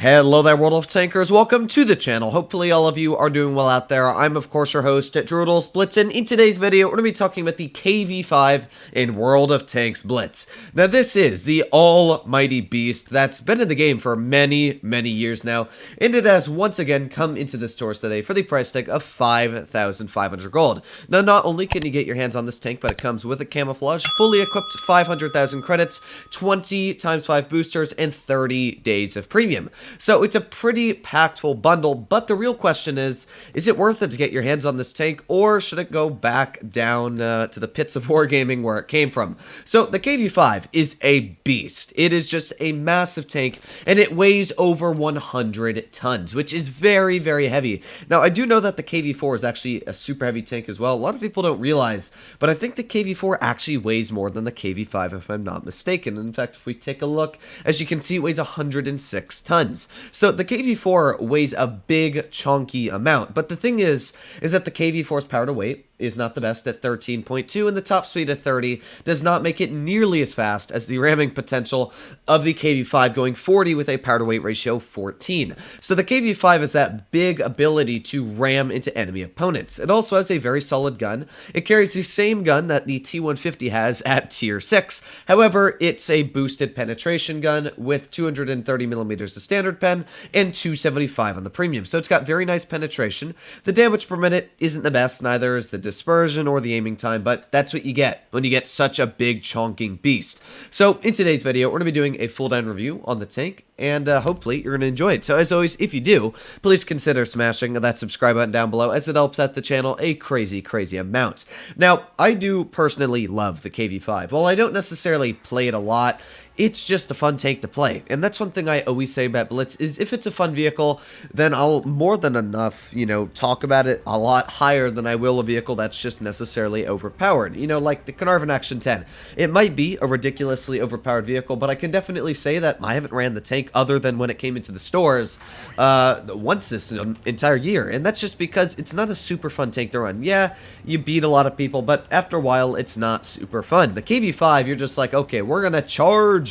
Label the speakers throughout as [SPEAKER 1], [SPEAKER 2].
[SPEAKER 1] Hello there, World of Tankers. Welcome to the channel. Hopefully all of you are doing well out there. I'm, of course, your host, World of Blitz, and in today's video, we're going to be talking about the KV-5 in World of Tanks Blitz. Now, this is the almighty beast that's been in the game for many, many years now, and it has once again come into the stores today for the price tag of 5,500 gold. Now, not only can you get your hands on this tank, but it comes with a camouflage, fully equipped 500,000 credits, 20 times 5 boosters, and 30 days of premium. So it's a pretty impactful bundle, but the real question is it worth it to get your hands on this tank, or should it go back down to the pits of wargaming where it came from? So the KV-5 is a beast. It is just a massive tank, and it weighs over 100 tons, which is very, very heavy. Now, I do know that the KV-4 is actually a super heavy tank as well. A lot of people don't realize, but I think the KV-4 actually weighs more than the KV-5, if I'm not mistaken. In fact, if we take a look, as you can see, it weighs 106 tons. So the KV-4 weighs a big, chunky amount, but the thing is that the KV-4's power to weight is not the best at 13.2, and the top speed at 30 does not make it nearly as fast as the ramming potential of the KV-5 going 40 with a power to weight ratio 14. So the KV-5 has that big ability to ram into enemy opponents. It also has a very solid gun. It carries the same gun that the T-150 has at tier 6. However, it's a boosted penetration gun with 230 millimeters of standard pen and 275 on the premium. So it's got very nice penetration. The damage per minute isn't the best, neither is the dispersion or the aiming time, but that's what you get when you get such a big chonking beast. So in today's video, we're going to be doing a full down review on the tank, and hopefully you're going to enjoy it. So as always, if you do, please consider smashing that subscribe button down below, as it helps out the channel a crazy amount. Now, I do personally love the KV-5. While I don't necessarily play it a lot, it's just a fun tank to play. And that's one thing I always say about Blitz, is if it's a fun vehicle, then I'll more than enough, talk about it a lot higher than I will a vehicle that's just necessarily overpowered. Like the Carnarvon Action 10. It might be a ridiculously overpowered vehicle, but I can definitely say that I haven't ran the tank other than when it came into the stores once this entire year. And that's just because it's not a super fun tank to run. Yeah, you beat a lot of people, but after a while, it's not super fun. The KV-5, you're just like, okay, we're going to charge,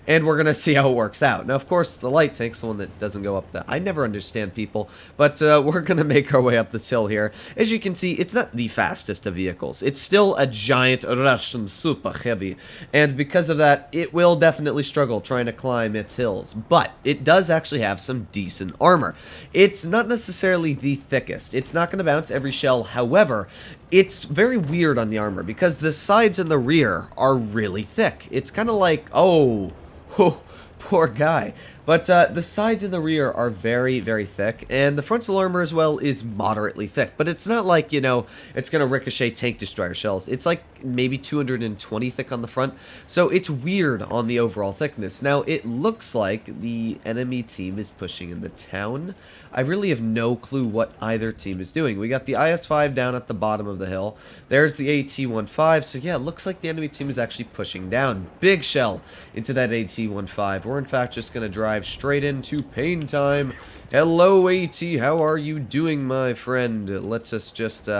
[SPEAKER 1] and we're going to see how it works out. Now, of course, the light tank's the one that doesn't go up that. I never understand people, but we're going to make our way up this hill here. As you can see, it's not the fastest of vehicles. It's still a giant Russian super heavy, and because of that, it will definitely struggle trying to climb its hills, but it does actually have some decent armor. It's not necessarily the thickest. It's not going to bounce every shell. However, it's very weird on the armor because the sides and the rear are really thick. It's kind of like, oh, poor guy. But the sides and the rear are very, very thick, and the frontal armor as well is moderately thick. But it's not like, it's going to ricochet tank destroyer shells. It's like maybe 220 thick on the front, so it's weird on the overall thickness. Now, it looks like the enemy team is pushing in the town. I really have no clue what either team is doing. We got the IS-5 down at the bottom of the hill. There's the AT-15, so yeah, it looks like the enemy team is actually pushing down. Big shell into that AT-15. We're in fact just going to drive straight into pain time. Hello, AT. How are you doing, my friend? Let's us just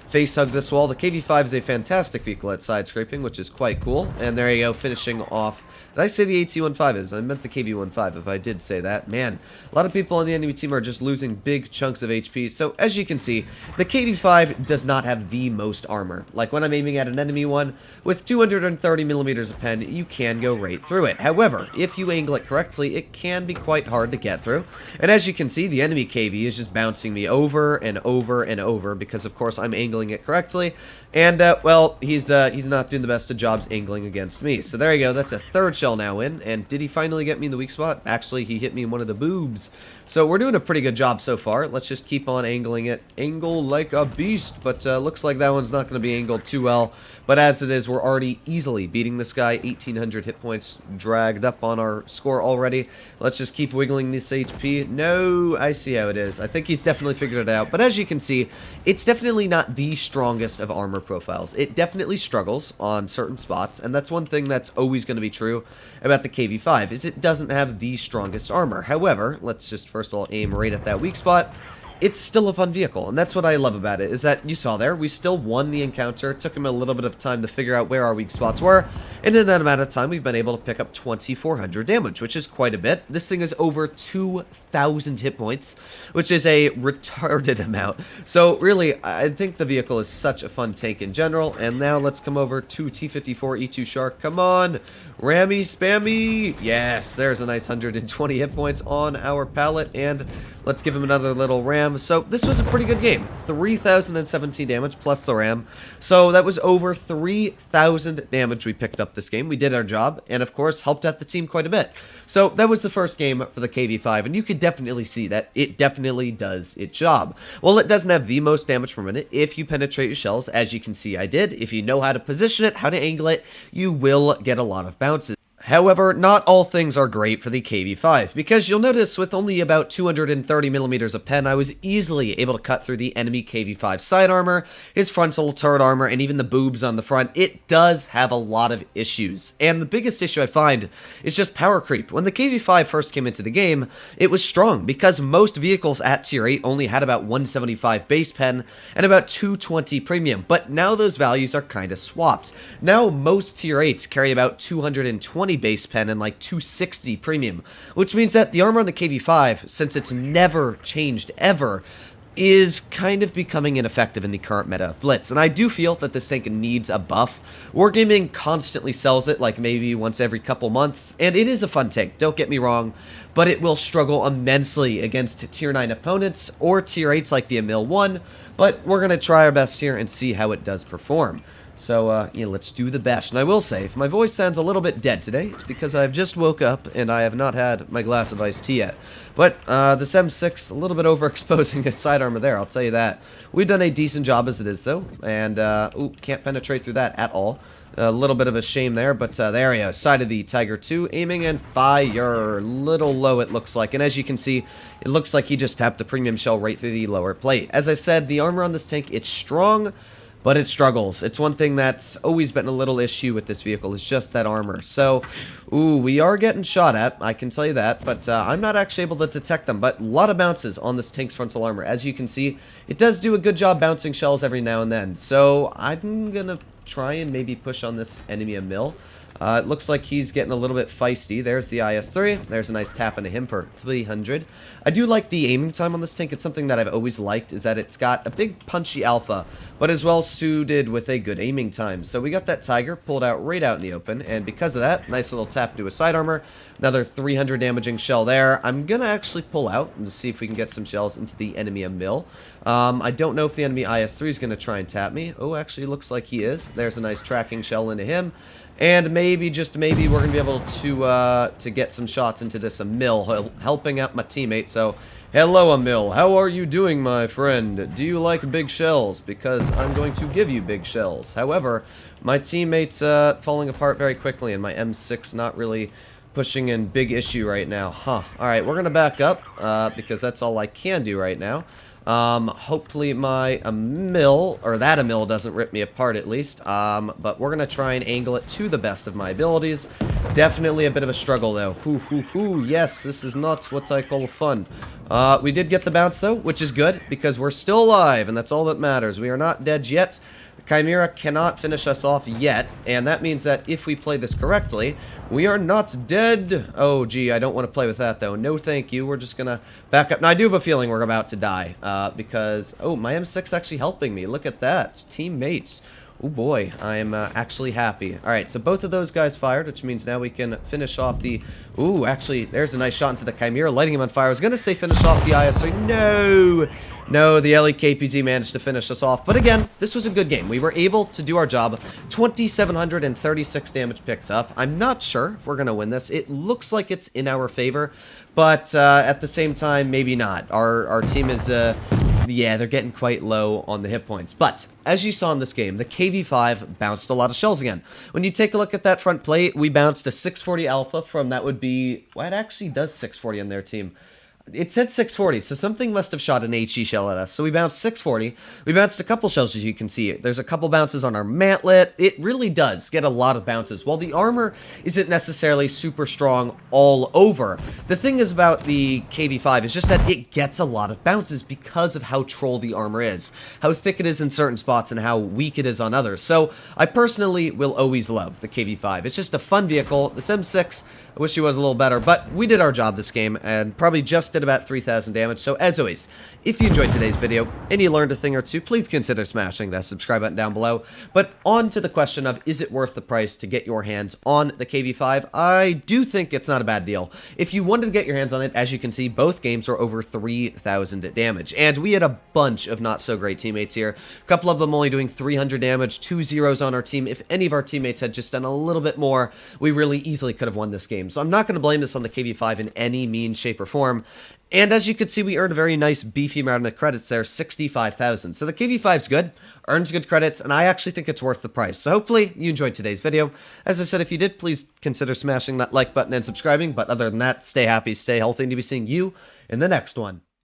[SPEAKER 1] face hug this wall. The KV-5 is a fantastic vehicle at side scraping, which is quite cool. And there you go, finishing off. Did I say the AT-15 is? I meant the KV-15 if I did say that. Man, a lot of people on the enemy team are just losing big chunks of HP. So as you can see, the KV-5 does not have the most armor. Like when I'm aiming at an enemy one, with 230 millimeters of pen, you can go right through it. However, if you angle it correctly, it can be quite hard to get through. And as you can see, the enemy KV is just bouncing me over and over and over because, of course, I'm angling it correctly. And, well, he's not doing the best of jobs angling against me. So there you go. That's a third shell now in. And did he finally get me in the weak spot? Actually, he hit me in one of the boobs. So we're doing a pretty good job so far. Let's just keep on angling it. Angle like a beast. But looks like that one's not going to be angled too well. But as it is, we're already easily beating this guy. 1,800 hit points dragged up on our score already. Let's just keep wiggling this HP. No, I see how it is. I think he's definitely figured it out. But as you can see, it's definitely not the strongest of armor profiles. It definitely struggles on certain spots. And that's one thing that's always going to be true about the KV-5, is it doesn't have the strongest armor. However, let's just first of all aim right at that weak spot. it's still a fun vehicle, and that's what I love about it, is that you saw there, we still won the encounter. It took him a little bit of time to figure out where our weak spots were, and in that amount of time, we've been able to pick up 2,400 damage, which is quite a bit. This thing is over 2,000 hit points, which is a retarded amount. So really, I think the vehicle is such a fun tank in general, and now let's come over to T-54 E2 Shark. Come on, Rammy Spammy! Yes, there's a nice 120 hit points on our pallet, and let's give him another little ram. So this was a pretty good game. 3,017 damage plus the ram. So that was over 3,000 damage we picked up this game. We did our job, and of course helped out the team quite a bit. So that was the first game for the KV-5, and you could definitely see that it definitely does its job. Well, it doesn't have the most damage per minute if you penetrate your shells, as you can see I did. If you know how to position it, how to angle it, you will get a lot of bounces. However, not all things are great for the KV-5, because you'll notice with only about 230 millimeters of pen, I was easily able to cut through the enemy KV-5 side armor, his frontal turret armor, and even the boobs on the front. It does have a lot of issues, and the biggest issue I find is just power creep. When the KV-5 first came into the game, it was strong, because most vehicles at tier 8 only had about 175 base pen and about 220 premium, but now those values are kind of swapped. Now most tier 8s carry about 220 base pen and like 260 premium, which means that the armor on the KV-5, since it's never changed ever, is kind of becoming ineffective in the current meta of Blitz, and I do feel that this tank needs a buff. Wargaming constantly sells it, like maybe once every couple months, and it is a fun tank, don't get me wrong, but it will struggle immensely against tier 9 opponents or tier 8s like the Emil 1, but we're going to try our best here and see how it does perform. So, yeah, let's do the best. And I will say, if my voice sounds a little bit dead today, it's because I've just woke up and I have not had my glass of iced tea yet. But, this M6, a little bit overexposing its side armor there, I'll tell you that. We've done a decent job as it is, though. And, ooh, can't penetrate through that at all. A little bit of a shame there, but there we go. Side of the Tiger 2, aiming and fire. Little low, it looks like. And as you can see, it looks like he just tapped the premium shell right through the lower plate. As I said, the armor on this tank, it's strong, but it struggles. It's one thing that's always been a little issue with this vehicle, is just that armor. So, ooh, we are getting shot at, I can tell you that, but I'm not actually able to detect them. But a lot of bounces on this tank's frontal armor. As you can see, it does do a good job bouncing shells every now and then. So, I'm gonna try and maybe push on this enemy a mill. It looks like he's getting a little bit feisty. There's the IS-3. There's a nice tap into him for 300. I do like the aiming time on this tank. It's something that I've always liked, is that it's got a big punchy alpha, but is well suited with a good aiming time. So we got that Tiger pulled out right out in the open, and because of that, nice little tap into his side armor. Another 300 damaging shell there. I'm going to actually pull out and see if we can get some shells into the enemy a mill. I don't know if the enemy IS-3 is going to try and tap me. Oh, actually looks like he is. There's a nice tracking shell into him. And maybe, just maybe, we're going to be able to get some shots into this Emil, helping out my teammate. So, hello Emil, how are you doing, my friend? Do you like big shells? Because I'm going to give you big shells. However, my teammate's falling apart very quickly, and my M6 not really pushing in big issue right now. Huh. Alright, we're going to back up, because that's all I can do right now. Hopefully my Emil, or that Emil, doesn't rip me apart at least, but we're gonna try and angle it to the best of my abilities. Definitely a bit of a struggle though. Yes, this is not what I call fun. We did get the bounce though, which is good, because we're still alive, and that's all that matters. We are not dead yet. Chimera cannot finish us off yet, and that means that if we play this correctly, we are not dead. Oh, gee, I don't want to play with that, though. No, thank you. We're just going to back up. Now, I do have a feeling we're about to die, because, oh, my M6 actually helping me. Look at that. Teammates. Oh, boy, I'm actually happy. All right, so both of those guys fired, which means now we can finish off the... Ooh, actually, there's a nice shot into the Chimera, lighting him on fire. I was going to say finish off the IS-3. No! No, the LEKPZ managed to finish us off. But again, this was a good game. We were able to do our job. 2,736 damage picked up. I'm not sure if we're going to win this. It looks like it's in our favor, but at the same time, maybe not. Our team is... yeah, they're getting quite low on the hit points. But, as you saw in this game, the KV-5 bounced a lot of shells again. When you take a look at that front plate, we bounced a 640 Alpha from, that would be... Well, it actually does 640 on their team. It said 640, so something must have shot an HE shell at us. So we bounced 640. We bounced a couple shells, as you can see. There's a couple bounces on our mantlet. It really does get a lot of bounces. While the armor isn't necessarily super strong all over, the thing is about the KV-5 is just that it gets a lot of bounces because of how troll the armor is, how thick it is in certain spots, and how weak it is on others. So I personally will always love the KV-5. It's just a fun vehicle. The Sim 6, I wish he was a little better, but we did our job this game, and probably just did about 3,000 damage. So as always, if you enjoyed today's video, and you learned a thing or two, please consider smashing that subscribe button down below. But on to the question of, is it worth the price to get your hands on the KV-5? I do think it's not a bad deal. If you wanted to get your hands on it, as you can see, both games are over 3,000 damage, and we had a bunch of not so great teammates here. A couple of them only doing 300 damage, 2 zeros on our team. If any of our teammates had just done a little bit more, we really easily could have won this game. So I'm not going to blame this on the KV-5 in any means, shape, or form. And as you can see, we earned a very nice beefy amount of credits there, 65,000. So the KV-5's good, earns good credits, and I actually think it's worth the price. So hopefully you enjoyed today's video. As I said, if you did, please consider smashing that like button and subscribing. But other than that, stay happy, stay healthy, and to be seeing you in the next one.